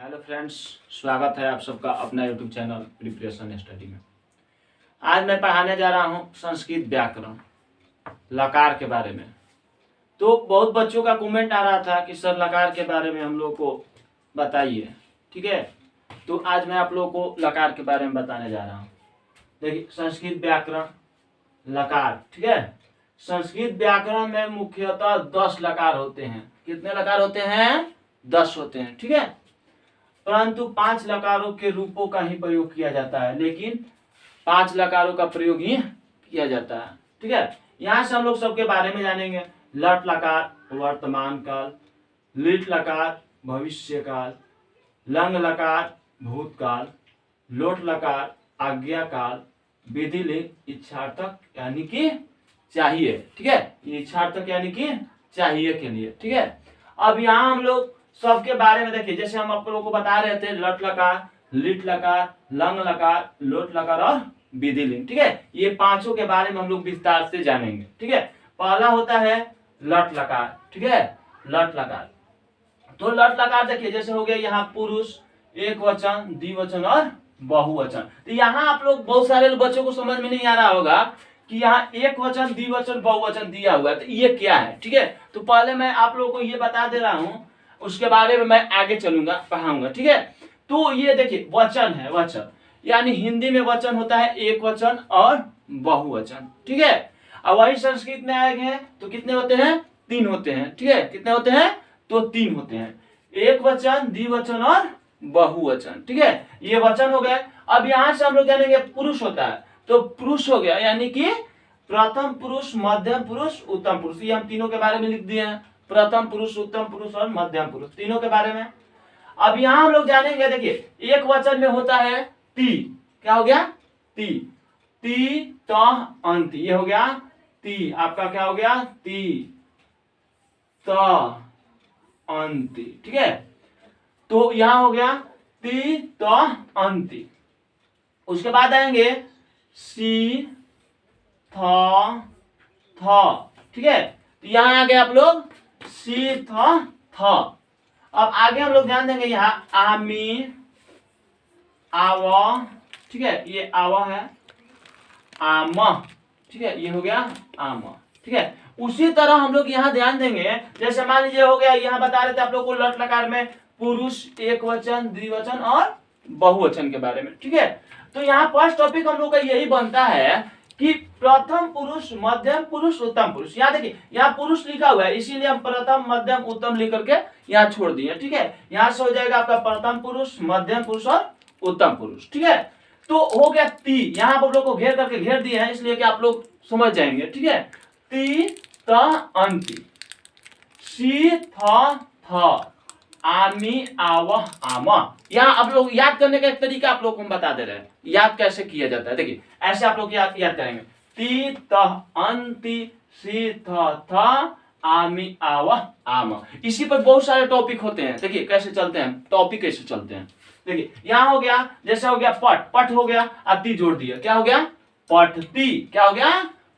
Hello friends, स्वागत है आप सबका अपना यूट्यूब चैनल प्रिपरेशन स्टडी में। आज मैं पढ़ाने जा रहा हूँ संस्कृत व्याकरण लकार के बारे में। तो बहुत बच्चों का कमेंट आ रहा था कि सर लकार के बारे में हम लोग को बताइए। ठीक है, तो आज मैं आप लोगों को लकार के बारे में बताने जा रहा हूँ। देखिए, संस्कृत व्याकरण लकार। ठीक है, संस्कृत व्याकरण में मुख्यतः 10 लकार होते हैं। कितने लकार होते हैं? 10 होते हैं। ठीक है, परंतु 5 लकारों के रूपों का ही प्रयोग किया जाता है, लेकिन 5 लकारों का प्रयोग ही किया जाता है। ठीक है, यहाँ से हम लोग सबके बारे में जानेंगे। लट लकार वर्तमान काल, लिट लकार भविष्य काल, लंग लकार भूतकाल, लोट लकार आज्ञा काल, विधि लिंग इच्छार्थक यानी कि चाहिए। ठीक है, इच्छार्थक यानी कि चाहिए के लिए। ठीक है, अब यहाँ हम लोग सबके बारे में देखिए, जैसे हम आप लोगों को बता रहे थे लट लकार, लिट लकार, लंग लकार, लोट लकार और विधि लिंग। ठीक है, ये पांचों के बारे में हम लोग विस्तार से जानेंगे। ठीक है, पहला होता है लट लकार। ठीक है, लट लकार। तो लट लकार देखिए, जैसे हो गया यहाँ पुरुष, एक वचन, द्विवचन और बहुवचन। तो यहाँ आप लोग बहुत सारे बच्चों को समझ में नहीं आ रहा होगा कि यहाँ एक वचन, द्विवचन, बहुवचन दिया हुआ है, तो ये क्या है। ठीक है, तो पहले मैं आप लोगों को ये बता दे रहा हूँ, उसके बारे में मैं आगे चलूंगा, पढ़ाऊंगा। ठीक है, तो ये देखिए वचन है। वचन यानी हिंदी में वचन होता है एक वचन और बहुवचन। ठीक है, और वही संस्कृत में आए गए तो कितने होते हैं? 3 होते हैं। ठीक है, कितने होते हैं? तो 3 होते हैं, एक वचन, द्विवचन और बहुवचन। ठीक है, ये वचन हो गए। अब यहां से हम लोग जानेंगे पुरुष होता है, तो पुरुष हो गया यानी कि प्रथम पुरुष, मध्यम पुरुष, उत्तम पुरुष। ये हम तीनों के बारे में लिख दिए हैं, प्रथम पुरुष, उत्तम पुरुष और मध्यम पुरुष, तीनों के बारे में। अब यहां हम लोग जानेंगे, देखिए एक वचन में होता है ती। क्या हो गया? ती। ती त अंति, ये हो गया ती। आपका क्या हो गया? ती त अंति। ठीक है, तो यहां हो गया ती त अंति। उसके बाद आएंगे सी थ थ। ठीक है, तो यहां आ गए आप लोग सी थ। अब आगे हम लोग ध्यान देंगे यहाँ आमी आव। ठीक है, ये आव है, आम। ठीक है, ये हो गया आम। ठीक है, उसी तरह हम लोग यहाँ ध्यान देंगे, जैसे मान लीजिए हो गया, यहाँ बता रहे थे आप लोग को लट लकार में पुरुष, एक वचन, द्विवचन और बहुवचन के बारे में। ठीक है, तो यहाँ फर्स्ट टॉपिक हम लोग का यही बनता है कि प्रथम पुरुष, मध्यम पुरुष, उत्तम पुरुष। यहाँ देखिए, यहाँ पुरुष लिखा हुआ है, इसीलिए हम प्रथम, मध्यम, उत्तम लिख करके यहाँ छोड़ दिए। ठीक है, यहाँ से हो जाएगा आपका प्रथम पुरुष, मध्यम पुरुष और उत्तम पुरुष। ठीक है, तो हो गया ती। यहाँ आप लोग को घेर करके घेर दिए हैं, इसलिए कि आप लोग समझ जाएंगे। ठीक है, ती त अंति, सी थ आमी आव आम। यहाँ आप लोग याद करने का एक तरीका आप लोग को हम बता दे रहे हैं, याद कैसे किया जाता है। देखिए, ऐसे आप लोग याद करेंगे, ती त अंति, सी थ आमी आव आम। इसी पर बहुत सारे टॉपिक होते हैं। देखिए कैसे चलते हैं टॉपिक, कैसे चलते हैं। देखिए यहाँ हो गया, जैसे हो गया पट, पट हो गया, अति जोड़ दिया, क्या हो गया? पठती। क्या हो गया?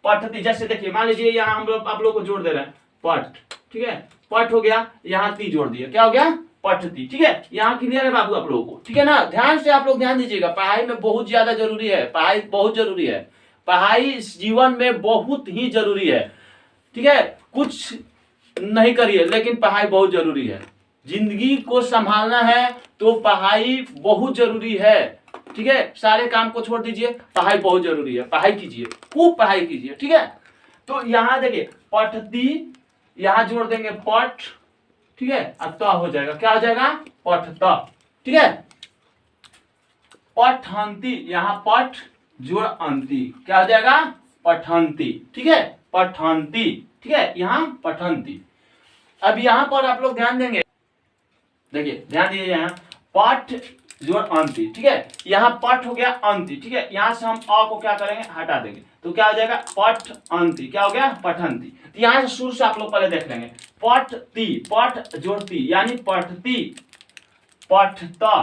पठती। जैसे देखिए मान लीजिए यहाँ हम लोग आप लोग को जोड़ दे रहे हैं पट। ठीक है, पट हो गया, यहाँ ती जोड़ दिया, क्या हो गया? पठती। ठीक है, यहाँ क्लियर है बाबू आप लोगों को? ठीक है ना, ध्यान से आप लोग ध्यान दीजिएगा, पढ़ाई में बहुत ज्यादा जरूरी है, पढ़ाई बहुत जरूरी है, पढ़ाई जीवन में बहुत ही जरूरी है। ठीक है, कुछ नहीं करिए लेकिन पढ़ाई बहुत जरूरी है। जिंदगी को संभालना है तो पढ़ाई बहुत जरूरी है। ठीक है, सारे काम को छोड़ दीजिए, पढ़ाई बहुत जरूरी है, पढ़ाई कीजिए, खूब पढ़ाई कीजिए। ठीक है, तो यहाँ देखिए पठती, यहाँ जोड़ देंगे पठ। ठीक है, अब त हो जाएगा, क्या हो जाएगा? पठता। ठीक है, पठंती, यहाँ पठ जोड़ अंति, क्या हो जाएगा? पठंती। ठीक है, पठंती। ठीक है, यहाँ पठंती। अब यहाँ पर आप लोग ध्यान देंगे, देखिए ध्यान दीजिए, यहाँ पठ जोड़ अंति। ठीक है, यहाँ पठ हो गया अंति। ठीक है, यहाँ से हम अ को क्या करेंगे? हटा देंगे, तो क्या हो जाएगा? पठ अंति। क्या हो गया? पठंती। तो यहाँ से शुरू से आप लोग पहले देख लेंगे, पठती, पठ जोड़ती यानी पठती, पठता,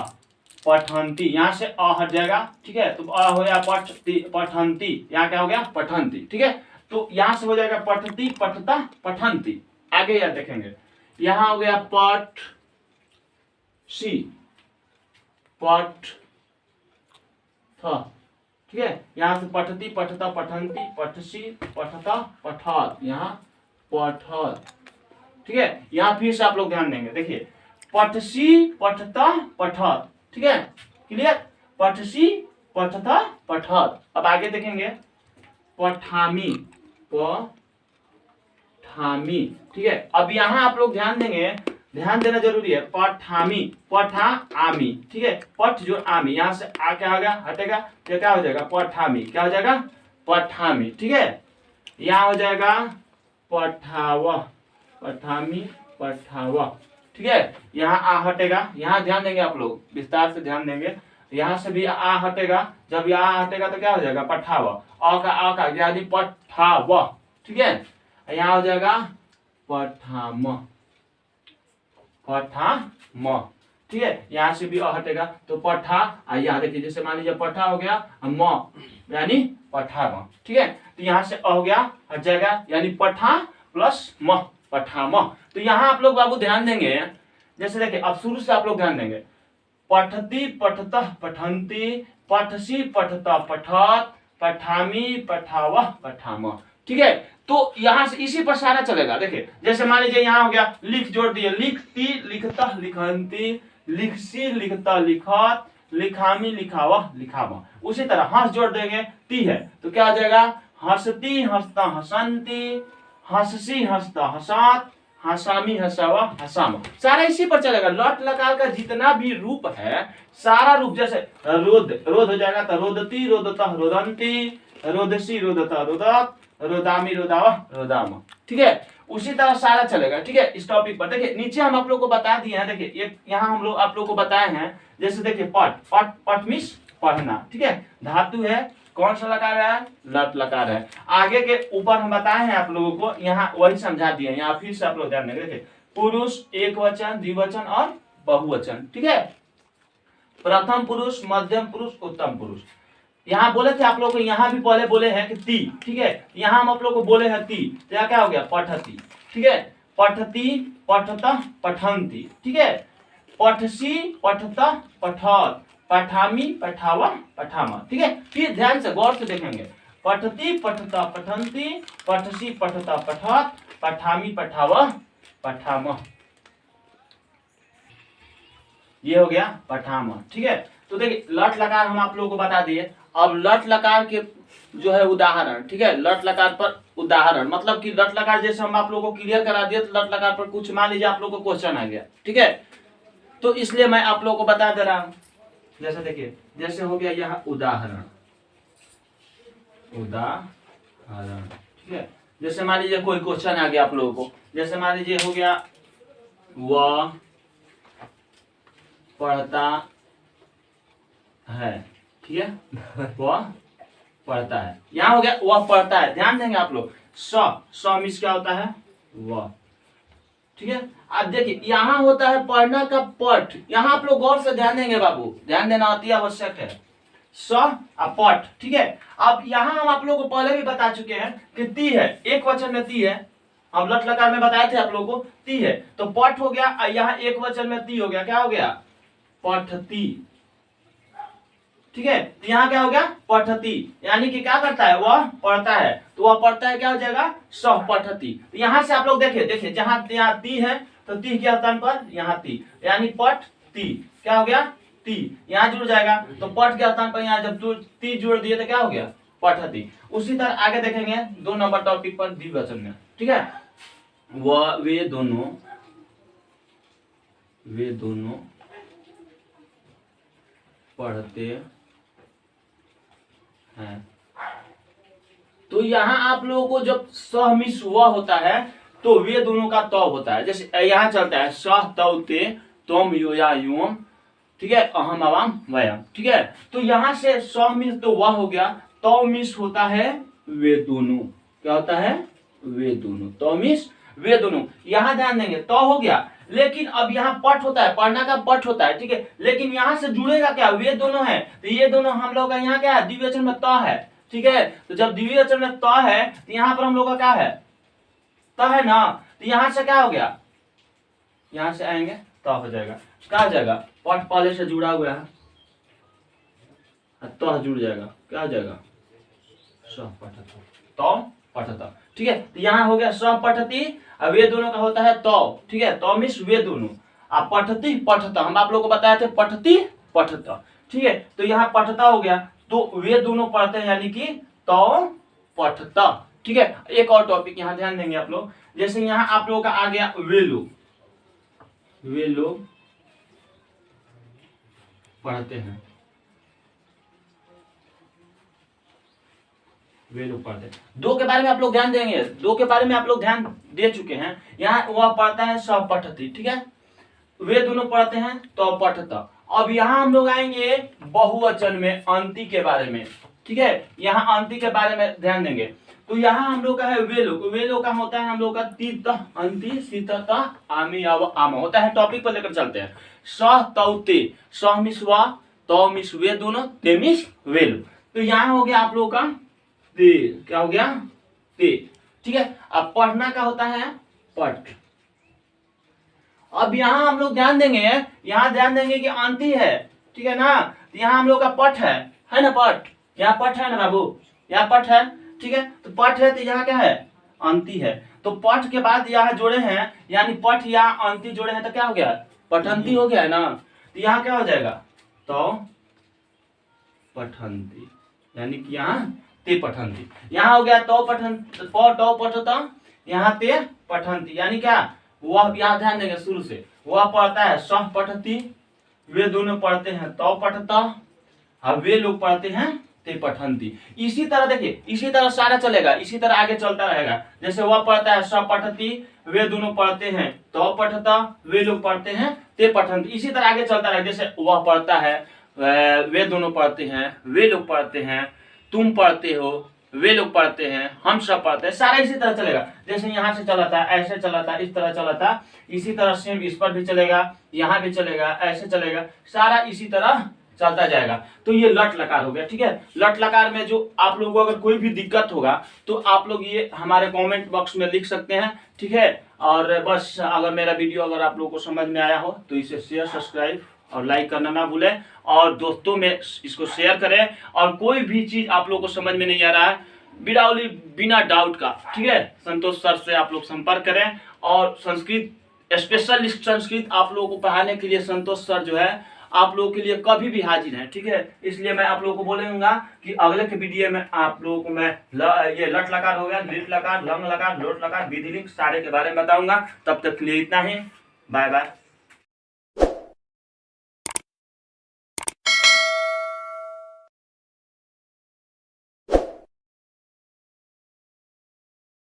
पठंती। यहाँ से अ हट जाएगा। ठीक है, तो अ हो गया पठती, पठंती। यहाँ क्या हो गया? पठंती। ठीक है, तो यहाँ से हो जाएगा पठती, पठता, पठंती। आगे यार देखेंगे, यहाँ हो गया पठ सी। पठ थ, ठीक है। यहाँ से पठती पठता पठंती पठसी पठता पठत, यहाँ पठत, ठीक है। यहाँ फिर से आप लोग ध्यान देंगे, देखिए पठसी पठता पठत, ठीक है, क्लियर। पठसी पठता पठत। अब आगे देखेंगे पठामी पठामी, ठीक है। अब यहाँ आप लोग ध्यान देंगे, ध्यान देना जरूरी है। पठामी पठा आमी, ठीक है। पठ जो आमी, यहाँ से आ क्या हो गया, हटेगा तो क्या हो जाएगा पठामी, क्या हो जाएगा पठामी, ठीक है। यहाँ हो जाएगा पठाव, पठामी पठाव, ठीक है। यहाँ आ हटेगा, यहाँ ध्यान देंगे आप लोग, विस्तार से ध्यान देंगे। यहाँ से भी आ हटेगा, जब यहाँ हटेगा तो क्या हो जाएगा पठाव, आ का यानी पठाव, ठीक है। यहाँ हो जाएगा पठाम, पठाम, ठीक है। यहाँ से भी अ हटेगा तो पठा, यहाँ देखिए जैसे मान लीजिए पठा हो गया, म यानी पठाम, ठीक है। तो यहाँ से अ हो गया, हट जाएगा, यानी पठा प्लस म, पठाम। तो यहाँ आप लोग बाबू ध्यान देंगे, जैसे देखिए अब शुरू से आप लोग ध्यान देंगे, पठती पठतः पठंती पठसी पठता पठत पठामी पठावह पठाम, ठीक है। तो यहाँ से इसी पर सारा चलेगा। देखिए जैसे मान लीजिए यहाँ हो गया लिख जोड़ दिए, लिखती लिखता लिखंती लिखसी लिखता लिखत लिखामी लिखावह लिखावा। उसी तरह हंस जोड़ देंगे, ती है तो क्या हो जाएगा हंसती हंसता हंसंती हंससी हंसता हंसात हंसामी हंसावा हंसामा। सारा इसी पर चलेगा। लट लकार का जितना भी रूप है सारा रूप, जैसे रोद रोद हो जाएगा तो रोदती रोदता रोदंती रोदसी रोदता रोदत रोदामी रोदावा रोदामा, ठीक है। उसी तरह सारा चलेगा, ठीक है। इस टॉपिक पर देखिए नीचे हम आप लोग को बता दिए हैं, देखिए एक यहाँ हम लोग आप लोग को बताए हैं, जैसे देखिए पट पट पट मीन्स पढ़ना, ठीक है। धातु है, कौन सा लकार है, लट लकार है। आगे के ऊपर हम बताए हैं आप लोगों को, यहाँ वही समझा दिए हैं, यहाँ फिर से आप लोग ध्यान देंगे। देखिए पुरुष एक वचन द्विवचन और बहुवचन, ठीक है। प्रथम पुरुष मध्यम पुरुष उत्तम पुरुष। यहाँ बोले थे आप लोग को, यहाँ भी पहले बोले हैं कि ती, ठीक है। यहाँ हम आप लोग को बोले हैं ती, तो यहाँ क्या हो गया पठती, ठीक है। पठती पठता पठंती, ठीक है। पठसी पठता पठत पठामी पठावा पठामा, ठीक है। फिर ध्यान से गौर से देखेंगे, पठती पठता पठंती पठसी पठता पठत पठामी पठावा पठामा, ये हो गया पठामा, ठीक है। तो देखिए लट लकार हम आप लोगों को बता दिए। अब लट लकार के जो है उदाहरण, ठीक है। लट लकार पर उदाहरण मतलब कि लट लकार जैसे हम आप लोगों को क्लियर करा दिए, तो लट लकार पर कुछ मान लीजिए आप लोगों को क्वेश्चन आ गया, ठीक है। तो इसलिए मैं आप लोगों को बता दे रहा हूं। जैसे देखिए जैसे हो गया यहाँ उदाहरण, उदाहरण, ठीक है। जैसे मान लीजिए कोई क्वेश्चन आ गया आप लोगों को, जैसे मान लीजिए हो गया वह पढ़ता है, ठीक है। वह पढ़ता है, यहाँ हो गया वह पढ़ता है। ध्यान देंगे आप लोग, स मिस क्या होता है वह, ठीक है। अब देखिए यहाँ होता है पढ़ना का पठ, यहाँ आप लोग गौर से ध्यान देंगे बाबू, ध्यान देना अति आवश्यक है। स और पठ, ठीक है। अब यहाँ हम आप लोगों को पहले भी बता चुके हैं कि ती है, एक वचन में ती है। हम लट लकार में बताए थे आप लोगों को, ती है तो पठ हो गया, यहाँ एक वचन में ती हो गया, क्या हो गया पठती, ठीक है। तो यहाँ क्या हो गया पठती, यानी कि क्या करता है वह पढ़ता है, तो वह पढ़ता है क्या हो जाएगा सह पठती। तो यहाँ से आप लोग देखिए, देखिए जहाँ यहाँ ती है तो ती के स्थान पर यहाँ ती, यानी पठ ती, क्या हो गया ती, यहाँ जुड़ जाएगा। तो पठ के स्थान पर यहाँ जब ती जोड़ दिए तो क्या हो गया पठती। उसी तरह आगे देखेंगे 2 नंबर टॉपिक पर द्विवचन में, ठीक है। वह वे दोनों पढ़ते हैं। तो यहाँ आप लोगों को जब सह मिस हुआ होता है तो वे दोनों का तौ होता है। जैसे यहाँ चलता है सह तौ ते तोम यो या योम, ठीक है, अहम अवाम वयम, ठीक है। तो यहाँ से सह मिस तो वह हो गया, तौ मिस होता है वे दोनों, क्या होता है वे दोनों, तौ मिस वे दोनों। यहाँ ध्यान देंगे तौ हो गया, लेकिन अब यहाँ पठ होता है, पढ़ना का पठ होता है, ठीक है। लेकिन यहाँ से जुड़ेगा क्या वे दोनों है, तो ये दोनों हम लोग का यहाँ क्या है द्विवचन में त है, ठीक है। तो जब द्विवचन में त है तो यहाँ पर हम लोग का क्या है त है ना, तो यहाँ से क्या हो गया, यहाँ से आएंगे त हो जाएगा, क्या हो जाएगा पठ पहले से जुड़ा हुआ है, तो जुड़ जाएगा, क्या हो जाएगा, स पठत, तो पठत। ठीक है, तो यहाँ हो गया स पठती, अब वे दोनों का होता है तो, ठीक है, तो मीन्स वे दोनों। अब पठती पठत, हम आप लोगों को बताए थे पठती पठत, ठीक है, तो यहाँ पठता हो गया, तो वे दोनों पढ़ते हैं यानी कि तो पठता। ठीक है, एक और टॉपिक यहाँ ध्यान देंगे आप लोग, जैसे यहाँ आप लोगों का आ गया वे लोग पढ़ते हैं, वे लोग पढ़ते हैं। दो के बारे में आप लोग ध्यान देंगे, दो के बारे में आप लोग ध्यान दे चुके हैं। यहाँ वह पढ़ता है स पठती, ठीक है, वे दोनों पढ़ते हैं तो पठता। अब यहाँ हम लोग आएंगे बहुवचन में अंति के बारे में, ठीक है, यहाँ अंति के बारे में ध्यान देंगे। तो यहाँ हम लोग का है वे लोग का होता है हम लोग का तीत अंति सीत आमी आम होता है। टॉपिक पर लेकर चलते हैं। सह तौते, सह मिस व, तो मिस वे दोनों, ते मिस वे लोग। तो यहाँ हो गया आप लोग का ते, क्या हो गया ते, ठीक है। अब पढ़ना का होता है पठ। अब यहाँ हम लोग ध्यान देंगे, यहाँ ध्यान देंगे कि अंति है, ठीक है ना, तो यहाँ हम लोग का पठ है ना, पठ, यहाँ पठ है ना बाबू, यहाँ पठ है, ठीक है, तो पठ है तो यहाँ क्या है, अंति है। तो पठ के बाद यहाँ जोड़े हैं, यानी पठ या अंति जोड़े हैं तो क्या हो गया, पठंती हो गया है ना। तो यहाँ क्या हो जाएगा, तो पठंती, यानी कि यहाँ ते पठंती। यहाँ हो गया तो पठता, यहाँ ते पठंती, यानी क्या, वह, यहाँ ध्यान देंगे शुरू से, वह पढ़ता है सह पठती, वे दोनों पढ़ते हैं तो पठता, अब वे लोग पढ़ते हैं ते पठंती। इसी तरह देखिए, इसी तरह सारा चलेगा, इसी तरह आगे चलता रहेगा। जैसे वह पढ़ता है सह पठती, वे दोनों पढ़ते हैं तो पठता, वे लोग पढ़ते हैं ते पठंती। इसी तरह आगे चलता रहेगा। जैसे वह पढ़ता है, वे दोनों पढ़ते हैं, वे लोग पढ़ते हैं, तुम पढ़ते हो, वे लोग पढ़ते हैं, हम सब पढ़ते हैं, सारा इसी तरह चलेगा। जैसे यहाँ से चला था, ऐसे चला था, इस तरह चला था, इसी तरह सेम इस पर भी चलेगा, यहाँ भी चलेगा, ऐसे चलेगा, सारा इसी तरह चलता जाएगा। तो ये लट लकार हो गया, ठीक है। लट लकार में जो आप लोगों को अगर कोई भी दिक्कत होगा तो आप लोग ये हमारे कमेंट बॉक्स में लिख सकते हैं, ठीक है। और बस अगर मेरा वीडियो अगर आप लोगों को समझ में आया हो तो इसे शेयर, सब्सक्राइब और लाइक करना ना भूलें, और दोस्तों में इसको शेयर करें। और कोई भी चीज आप लोगों को समझ में नहीं आ रहा है, बिना डाउट का, ठीक है, संतोष सर से आप लोग संपर्क करें। और संस्कृत स्पेशलिस्ट संस्कृत आप लोगों को पढ़ाने के लिए संतोष सर जो है आप लोगों के लिए कभी भी हाजिर है, ठीक है। इसलिए मैं आप लोगों को बोलूंगा कि अगले के वीडियो में आप लोगों को मैं ये लट लकार हो गया, लिट लकार, लंग लकार, लोट लकार, विधि लिंग सारे के बारे में बताऊंगा। तब तक के लिए इतना ही, बाय बाय।